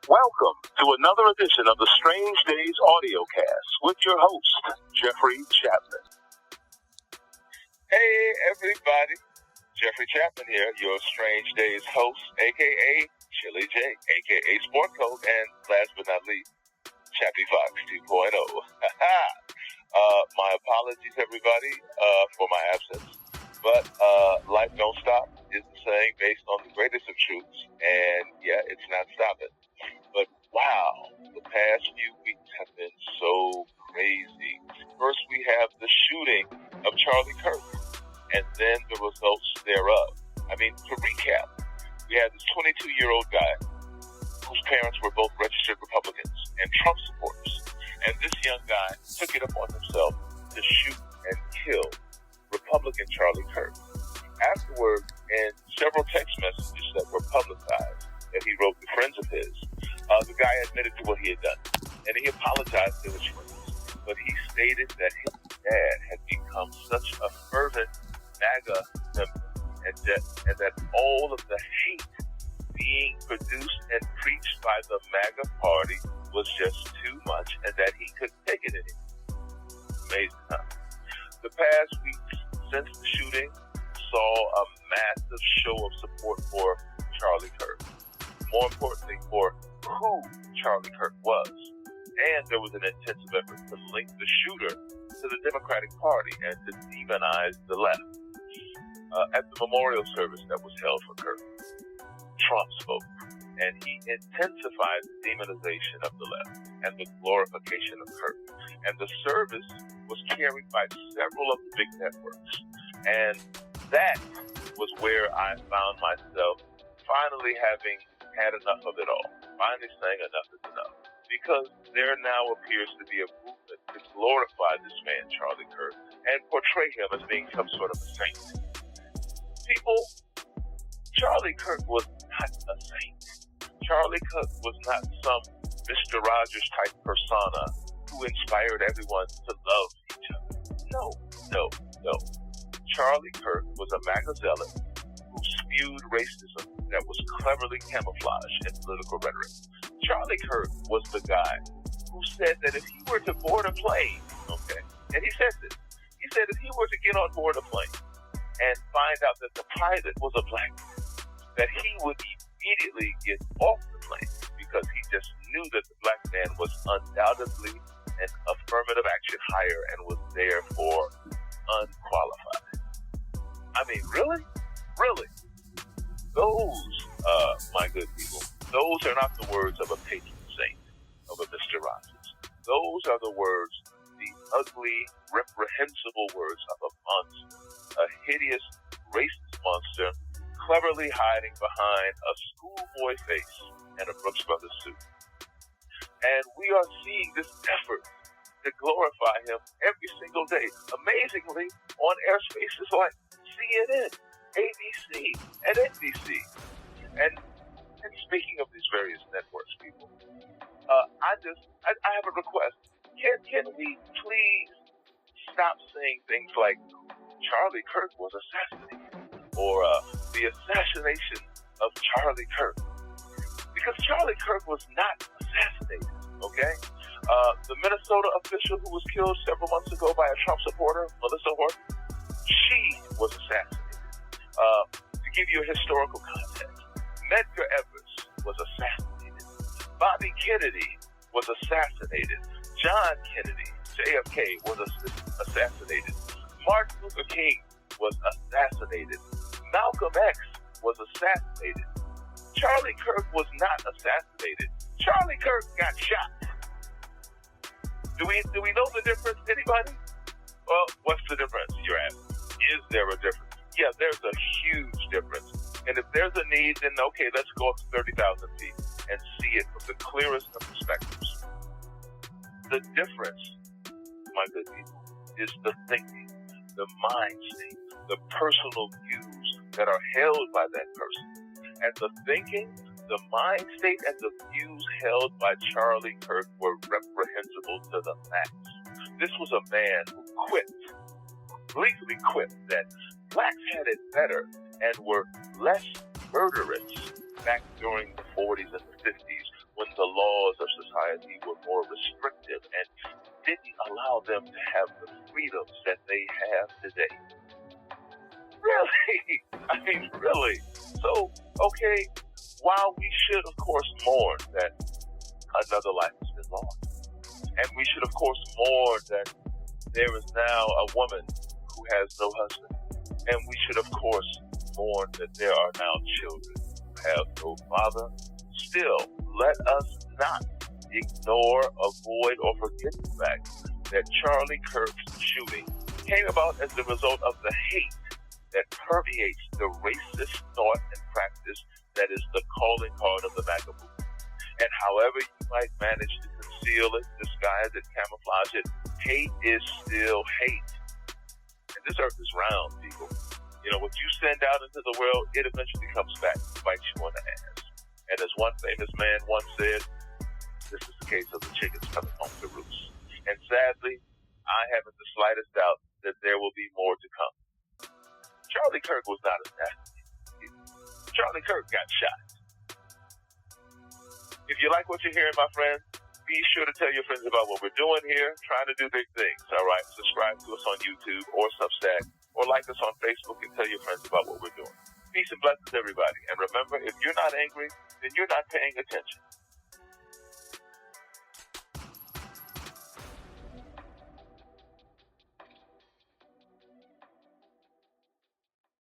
Welcome to another edition of the Strange Days audiocast with your host, Jeffrey Chapman. Hey everybody, Jeffrey Chapman here, your Strange Days host, aka Chili J, aka Sport Coat, and last but not least, Chappy Fox 2.0. My apologies everybody for my absence, but life don't stop is the saying based on the greatest of truths, and yeah, it's not stopping. But wow, the past few weeks have been so crazy. First we have the shooting of Charlie Kirk, and then the results thereof. I mean, to recap, we had this 22-year-old guy whose parents were both registered Republicans and Trump supporters. And this young guy took it upon himself to shoot and kill Republican Charlie Kirk. Afterward, in several text messages that were publicized that he wrote to friends of his, the guy admitted to what he had done, and he apologized to his friends. But he stated that his dad had become such a fervent MAGA member, and that all of the hate being produced and preached by the MAGA party was just too much, and that he couldn't take it anymore. Amazing, huh? The past weeks since the shooting saw a massive show of support for Charlie Kirk. More importantly, for who Charlie Kirk was. And there was an intensive effort to link the shooter to the Democratic Party and to demonize the left. At the memorial service that was held for Kirk, Trump spoke, and he intensified the demonization of the left and the glorification of Kirk. And the service was carried by several of the big networks. And that was where I found myself finally having had enough of it all. Finally saying enough is enough. Because there now appears to be a movement to glorify this man, Charlie Kirk, and portray him as being some sort of a saint. People, Charlie Kirk was not a saint. Charlie Kirk was not some Mr. Rogers type persona who inspired everyone to love each other. No. Charlie Kirk was a MAGA zealot who spewed racism that was cleverly camouflaged in political rhetoric. Charlie Kirk was the guy who said that if he were to board a plane, and he said this, he said if he were to get on board a plane and find out that the pilot was a black man, that he would immediately get off the plane because he just knew that the black man was undoubtedly an affirmative action hire and was therefore unqualified. I mean, really? Those, my good people, those are not the words of a patron saint, of a Mr. Rogers. Those are the words, the ugly, reprehensible words of a monster, a hideous, racist monster, cleverly hiding behind a schoolboy face and a Brooks Brothers suit. And we are seeing this effort to glorify him every single day, amazingly, on airspaces like CNN, ABC, and NBC. And speaking of these various networks, people, I have a request. Can we please stop saying things like Charlie Kirk was assassinated, or the assassination of Charlie Kirk? Because Charlie Kirk was not assassinated, okay? The Minnesota official who was killed several months ago by a Trump supporter, Melissa Horton, she was assassinated. To give you a historical context, Medgar Evers was assassinated. Bobby Kennedy was assassinated. John Kennedy, JFK, was assassinated. Martin Luther King was assassinated. Malcolm X was assassinated. Charlie Kirk was not assassinated. Charlie Kirk got shot. Do we know the difference, anybody? Well, what's the difference, you're asking? Is there a difference? Yeah, there's a huge difference. And if there's a need, then okay, let's go up to 30,000 feet and see it from the clearest of perspectives. The difference, my good people, is the thinking, the mind state, the personal views that are held by that person. And the thinking, the mind state, and the views held by Charlie Kirk were reprehensible to the max. This was a man who legally quipped that blacks had it better and were less murderous back during the 40s and the 50s when the laws of society were more restrictive and didn't allow them to have the freedoms that they have today. Really? I mean, really. So, okay, while we should, of course, mourn that another life has been lost, and we should, of course, mourn that there is now a woman who has no husband, and we should, of course, mourn that there are now children who have no father, still, let us not ignore, avoid, or forget the fact that Charlie Kirk's shooting came about as the result of the hate that permeates the racist thought and practice that is the calling card of the MAGA movement. And however you might manage to conceal it, disguise it, camouflage it, hate is still hate. And this earth is round, people. You know, what you send out into the world, it eventually comes back to bite you on the ass. And as one famous man once said, this is the case of the chickens coming home to roost. And sadly, I haven't the slightest doubt that there will be more to come. Charlie Kirk was not assassinated. Charlie Kirk got shot. If you like what you're hearing, my friend, be sure to tell your friends about what we're doing here, trying to do big things, all right? Subscribe to us on YouTube or Substack, or like us on Facebook and tell your friends about what we're doing. Peace and blessings, everybody. And remember, if you're not angry, then you're not paying attention.